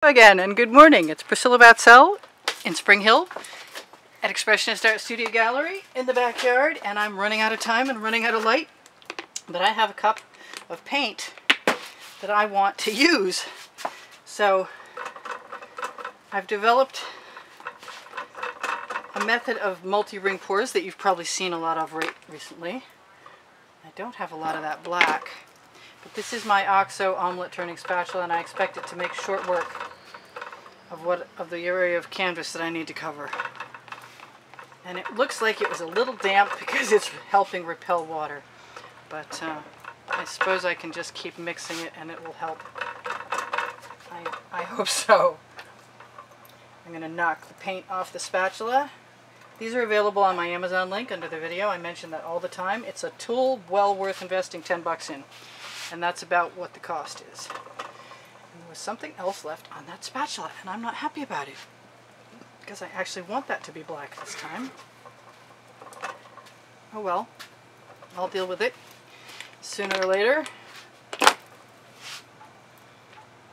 Again, and good morning. It's Priscilla Batzell in Spring Hill at Expressionist Art Studio Gallery in the backyard, and I'm running out of time and running out of light, but I have a cup of paint that I want to use. So I've developed a method of multi-ring pours that you've probably seen a lot of recently. I don't have a lot of that black, but this is my OXO omelet turning spatula, and I expect it to make short work of the area of canvas that I need to cover. And it looks like it was a little damp because it's helping repel water, but I suppose I can just keep mixing it and it will help. I hope so. I'm going to knock the paint off the spatula. These are available on my Amazon link under the video. I mention that all the time. It's a tool well worth investing 10 bucks in, and that's about what the cost is. And there was something else left on that spatula, and I'm not happy about it because I actually want that to be black this time. Oh well, I'll deal with it sooner or later.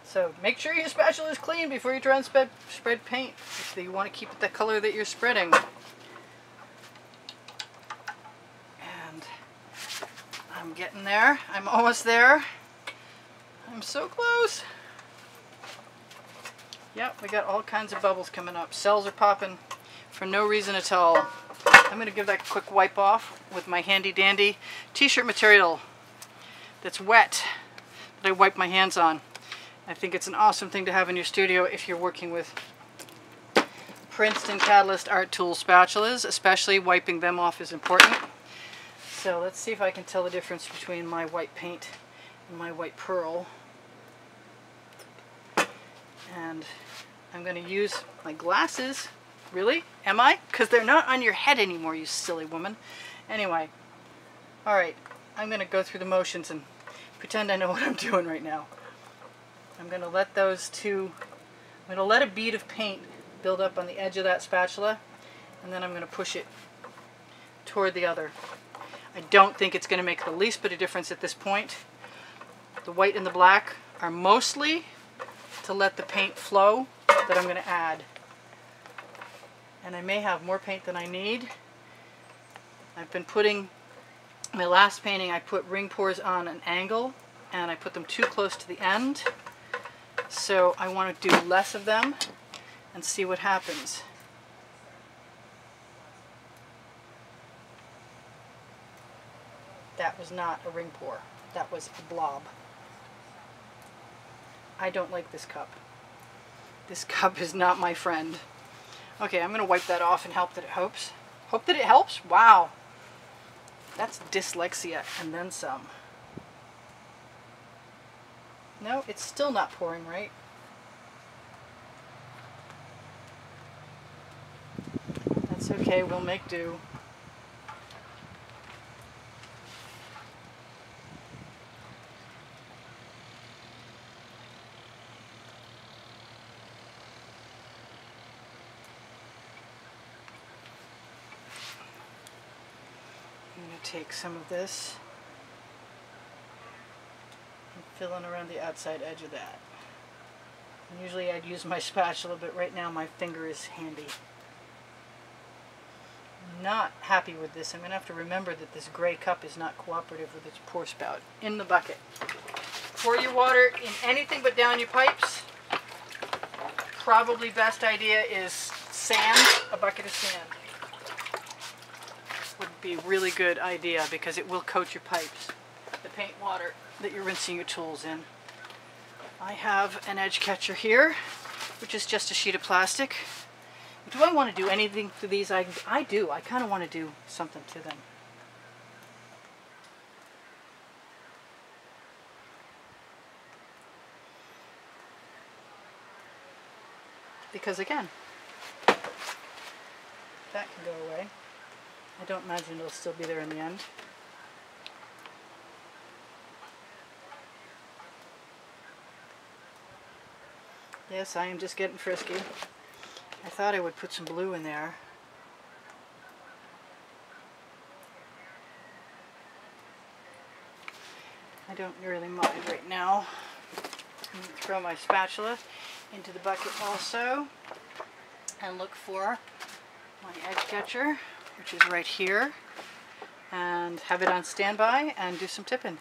So make sure your spatula is clean before you try and spread paint if you want to keep it the color that you're spreading. And I'm getting there. I'm almost there. I'm so close. Yep, we got all kinds of bubbles coming up. Cells are popping for no reason at all. I'm going to give that a quick wipe off with my handy dandy t-shirt material that's wet that I wipe my hands on. I think it's an awesome thing to have in your studio if you're working with Princeton Catalyst Art Tool spatulas. Especially wiping them off is important. So let's see if I can tell the difference between my white paint and my white pearl. And I'm going to use my glasses. Really? Am I? Because they're not on your head anymore, you silly woman. Anyway, alright, I'm going to go through the motions and pretend I know what I'm doing right now. I'm going to let I'm going to let a bead of paint build up on the edge of that spatula, and then I'm going to push it toward the other. I don't think it's going to make the least bit of difference at this point. The white and the black are mostly to let the paint flow that I'm going to add. And I may have more paint than I need. I've been putting, my last painting I put ring pours on an angle, and I put them too close to the end. So I want to do less of them and see what happens. That was not a ring pour. That was a blob. I don't like this cup. This cup is not my friend. Okay, I'm going to wipe that off and hope that it helps. Hope that it helps? Wow. That's dyslexia and then some. No, it's still not pouring right. That's okay, we'll make do. I'm going to take some of this and fill in around the outside edge of that. And usually I'd use my spatula, but right now my finger is handy. I'm not happy with this. I'm going to have to remember that this gray cup is not cooperative with its pour spout. In the bucket. Pour your water in anything but down your pipes. Probably best idea is sand, a bucket of sand. Would be a really good idea because it will coat your pipes, the paint water that you're rinsing your tools in. I have an edge catcher here, which is just a sheet of plastic. Do I want to do anything to these? I do. I kind of want to do something to them. Because again, that can go away. I don't imagine it'll still be there in the end. Yes, I am just getting frisky. I thought I would put some blue in there. I don't really mind right now. I'm going to throw my spatula into the bucket also and look for my edge catcher, which is right here, and have it on standby and do some tipping.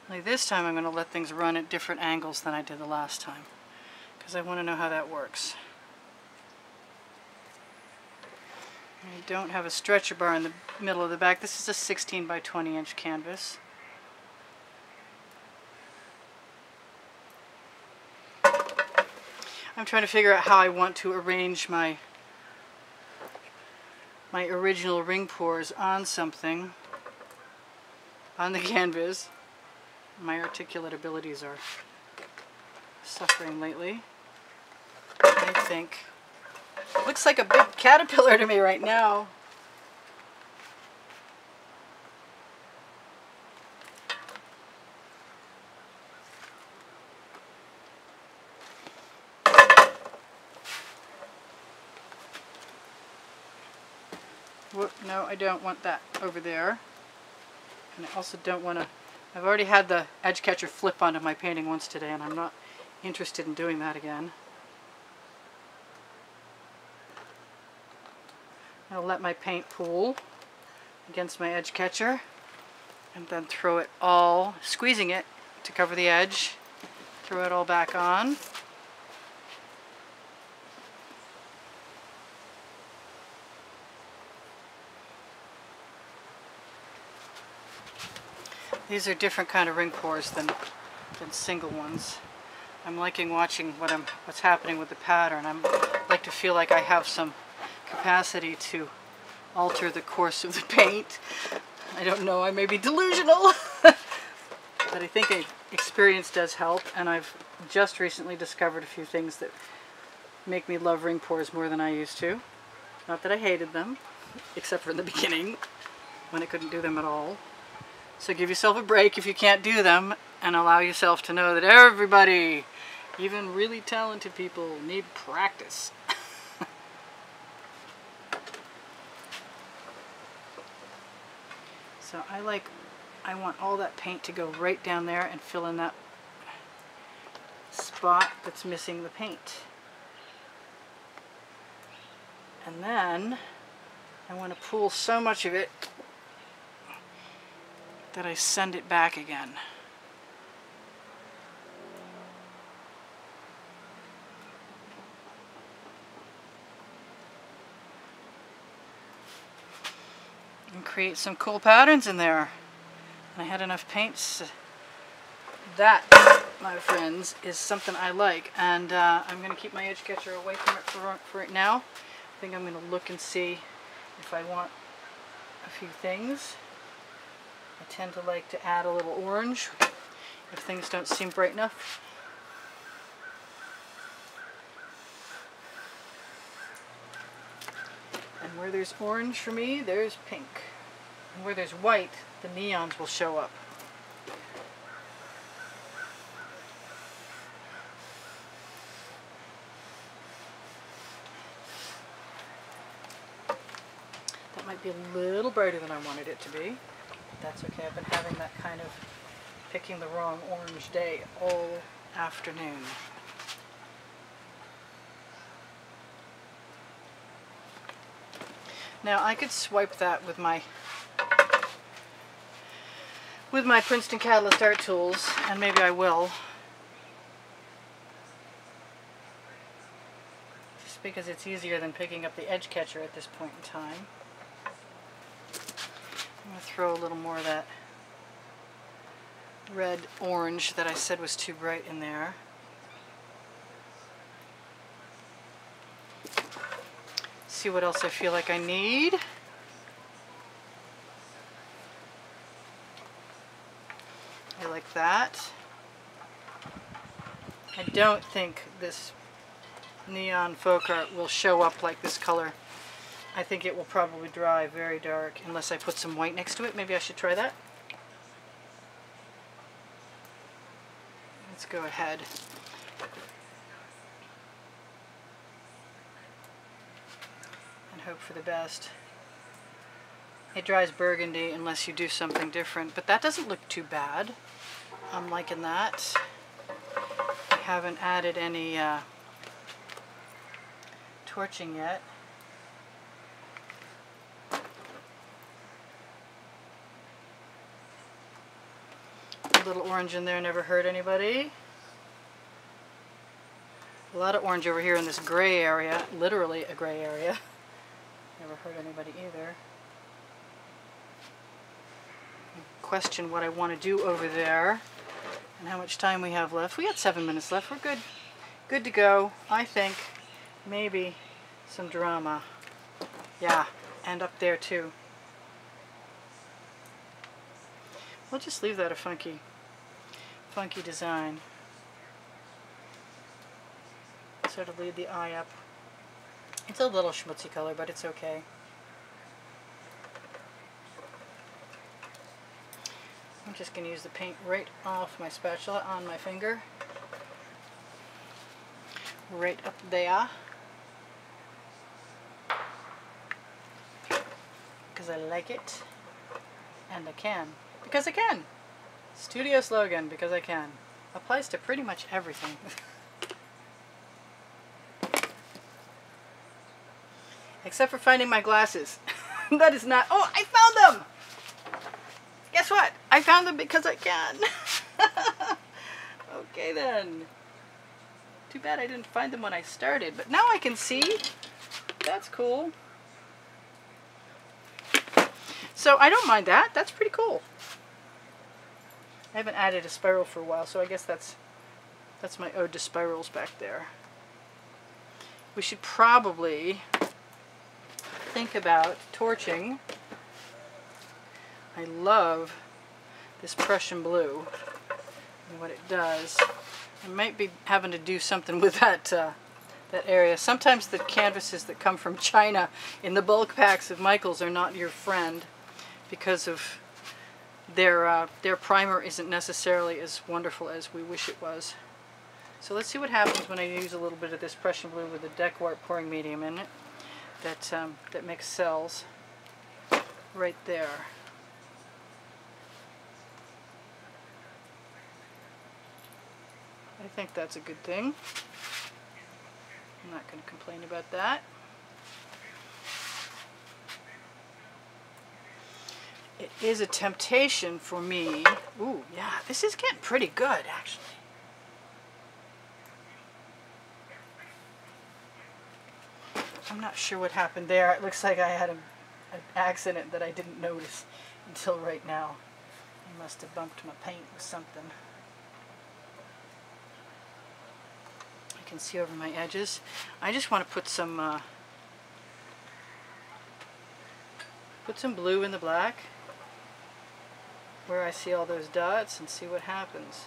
Like this time I'm going to let things run at different angles than I did the last time, because I want to know how that works. I don't have a stretcher bar in the middle of the back. This is a 16 by 20 inch canvas. I'm trying to figure out how I want to arrange my original ring pours on something, on the canvas. My articulate abilities are suffering lately. I think. Looks like a big caterpillar to me right now. Whoop, no, I don't want that over there. And I also don't want to... I've already had the edge catcher flip onto my painting once today, and I'm not interested in doing that again. I'll let my paint pool against my edge catcher and then throw it all, squeezing it to cover the edge, throw it all back on. These are different kind of ring pours than single ones. I'm liking watching what's happening with the pattern. I like to feel like I have some capacity to alter the course of the paint. I don't know, I may be delusional, but I think experience does help, and I've just recently discovered a few things that make me love ring pours more than I used to. Not that I hated them, except for in the beginning, when I couldn't do them at all. So give yourself a break if you can't do them, and allow yourself to know that everybody, even really talented people, need practice. So I want all that paint to go right down there and fill in that spot that's missing the paint. And then I want to pool so much of it that I send it back again. And create some cool patterns in there. And I had enough paints. That, my friends, is something I like, and I'm going to keep my edge catcher away from it for right now. I think I'm going to look and see if I want a few things. I tend to like to add a little orange if things don't seem bright enough. And where there's orange for me, there's pink. And where there's white, the neons will show up. That might be a little brighter than I wanted it to be. That's okay. I've been having that kind of picking the wrong orange day all afternoon. Now I could swipe that with my Princeton Catalyst Art Tools, and maybe I will. Just because it's easier than picking up the edge catcher at this point in time. I'm going to throw a little more of that red orange that I said was too bright in there. See what else I feel like I need. I like that. I don't think this neon folk art will show up like this color. I think it will probably dry very dark unless I put some white next to it. Maybe I should try that. Let's go ahead. And hope for the best. It dries burgundy unless you do something different, but that doesn't look too bad. I'm liking that. I haven't added any torching yet. A little orange in there never hurt anybody. A lot of orange over here in this gray area, literally a gray area. Never hurt anybody either. Question what I want to do over there and how much time we have left. We got 7 minutes left. We're good to go. I think maybe some drama. Yeah, and up there too. We'll just leave that a funky design. Sort of lead the eye up. It's a little schmutzy color, but it's okay. I'm just going to use the paint right off my spatula on my finger. Right up there. Because I like it. And I can. Because I can. Studio slogan, because I can. Applies to pretty much everything. Except for finding my glasses. That is not... Oh, I found them! Guess what? I found them because I can. Okay then. Too bad I didn't find them when I started, but now I can see. That's cool. So I don't mind that. That's pretty cool. I haven't added a spiral for a while, so I guess that's my ode to spirals back there. We should probably think about torching. I love this Prussian blue and what it does. I might be having to do something with that area. Sometimes the canvases that come from China in the bulk packs of Michaels are not your friend because of their primer isn't necessarily as wonderful as we wish it was. So let's see what happens when I use a little bit of this Prussian blue with the Decor pouring medium in it that makes cells right there. I think that's a good thing. I'm not going to complain about that. It is a temptation for me. Ooh, yeah, this is getting pretty good, actually. I'm not sure what happened there. It looks like I had an accident that I didn't notice until right now. I must have bumped my paint with something. I can see over my edges. I just want to put some blue in the black where I see all those dots and see what happens.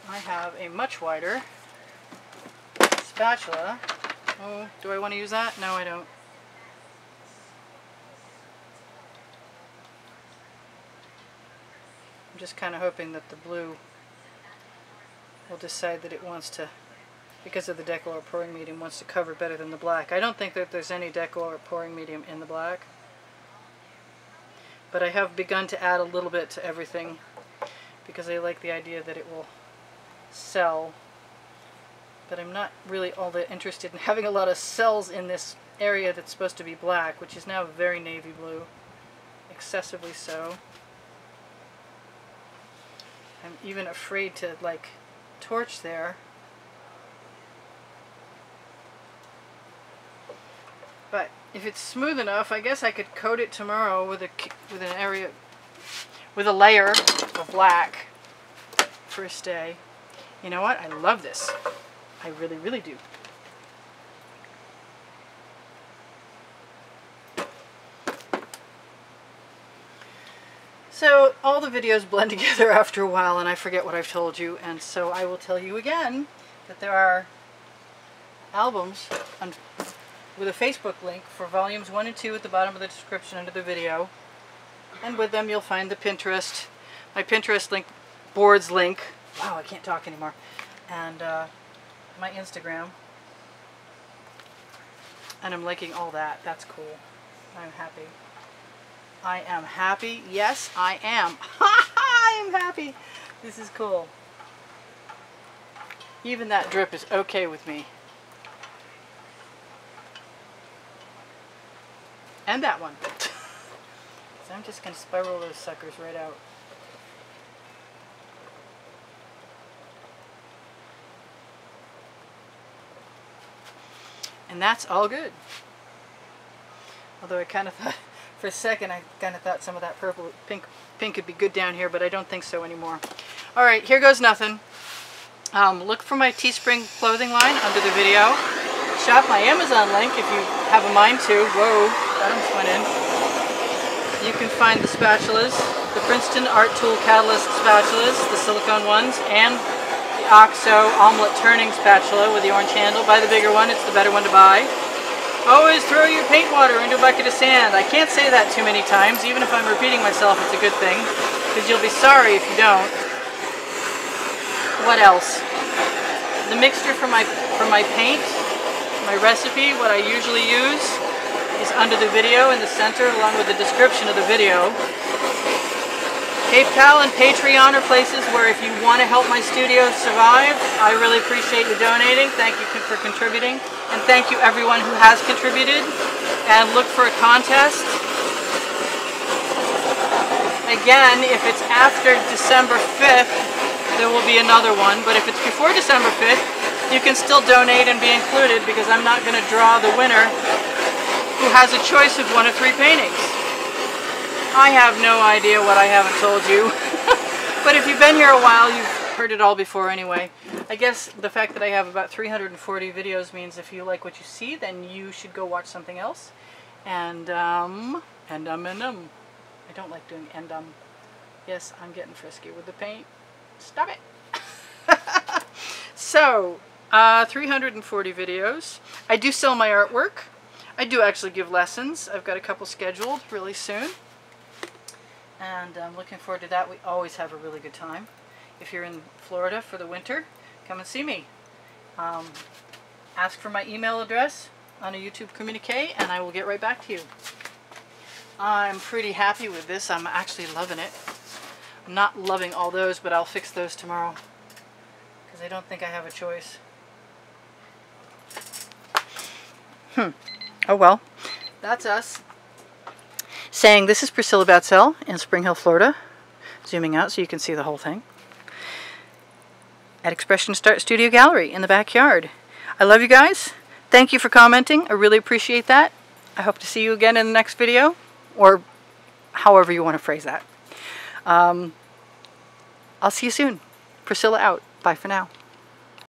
I have a much wider spatula. Oh, do I want to use that? No, I don't. I'm just kind of hoping that the blue will decide that it wants to, because of the Decor pouring medium, wants to cover better than the black. I don't think that there's any Decor pouring medium in the black, but I have begun to add a little bit to everything because I like the idea that it will sell. But I'm not really all that interested in having a lot of cells in this area that's supposed to be black, which is now very navy blue, excessively so. I'm even afraid to like torch there. But if it's smooth enough, I guess I could coat it tomorrow with a layer of black for a stay. You know what? I love this. I really, really do. So all the videos blend together after a while and I forget what I've told you, and so I will tell you again that there are albums with a Facebook link for volumes 1 and 2 at the bottom of the description under the video, and with them you'll find the Pinterest, my Pinterest link, boards link, wow I can't talk anymore, and my Instagram, and I'm liking all that. That's cool. I'm happy. I am happy. Yes, I am. I am happy. This is cool. Even that drip is okay with me. And that one. So I'm just going to spiral those suckers right out. And that's all good. Although I kind of thought, for a second, I kind of thought some of that purple, pink could be good down here, but I don't think so anymore. All right, here goes nothing. Look for my Teespring clothing line under the video. Shop my Amazon link if you have a mind to. Whoa, that almost went in. You can find the spatulas, the Princeton Art Tool Catalyst spatulas, the silicone ones, and the OXO omelet turning spatula with the orange handle. Buy the bigger one, it's the better one to buy. Always throw your paint water into a bucket of sand. I can't say that too many times. Even if I'm repeating myself, it's a good thing, because you'll be sorry if you don't. What else? The mixture for my paint, my recipe, what I usually use, is under the video in the center, along with the description of the video. PayPal and Patreon are places where if you want to help my studio survive, I really appreciate you donating. Thank you for contributing. And thank you everyone who has contributed. And look for a contest. Again, if it's after December 5th, there will be another one. But if it's before December 5th, you can still donate and be included, because I'm not going to draw the winner who has a choice of 1 of 3 paintings. I have no idea what I haven't told you. But if you've been here a while, you've heard it all before anyway. I guess the fact that I have about 340 videos means if you like what you see, then you should go watch something else. And I don't like doing Yes, I'm getting frisky with the paint. Stop it. So, 340 videos. I do sell my artwork. I do actually give lessons. I've got a couple scheduled really soon. And I'm looking forward to that. We always have a really good time. If you're in Florida for the winter, come and see me. Ask for my email address on a YouTube communique, and I will get right back to you. I'm pretty happy with this. I'm actually loving it. I'm not loving all those, but I'll fix those tomorrow, because I don't think I have a choice. Oh well. That's us. Saying this is Priscilla Batzell in Spring Hill, Florida. Zooming out so you can see the whole thing. At Expressionist Art Studio Gallery in the backyard. I love you guys. Thank you for commenting. I really appreciate that. I hope to see you again in the next video, or however you want to phrase that. I'll see you soon. Priscilla out. Bye for now.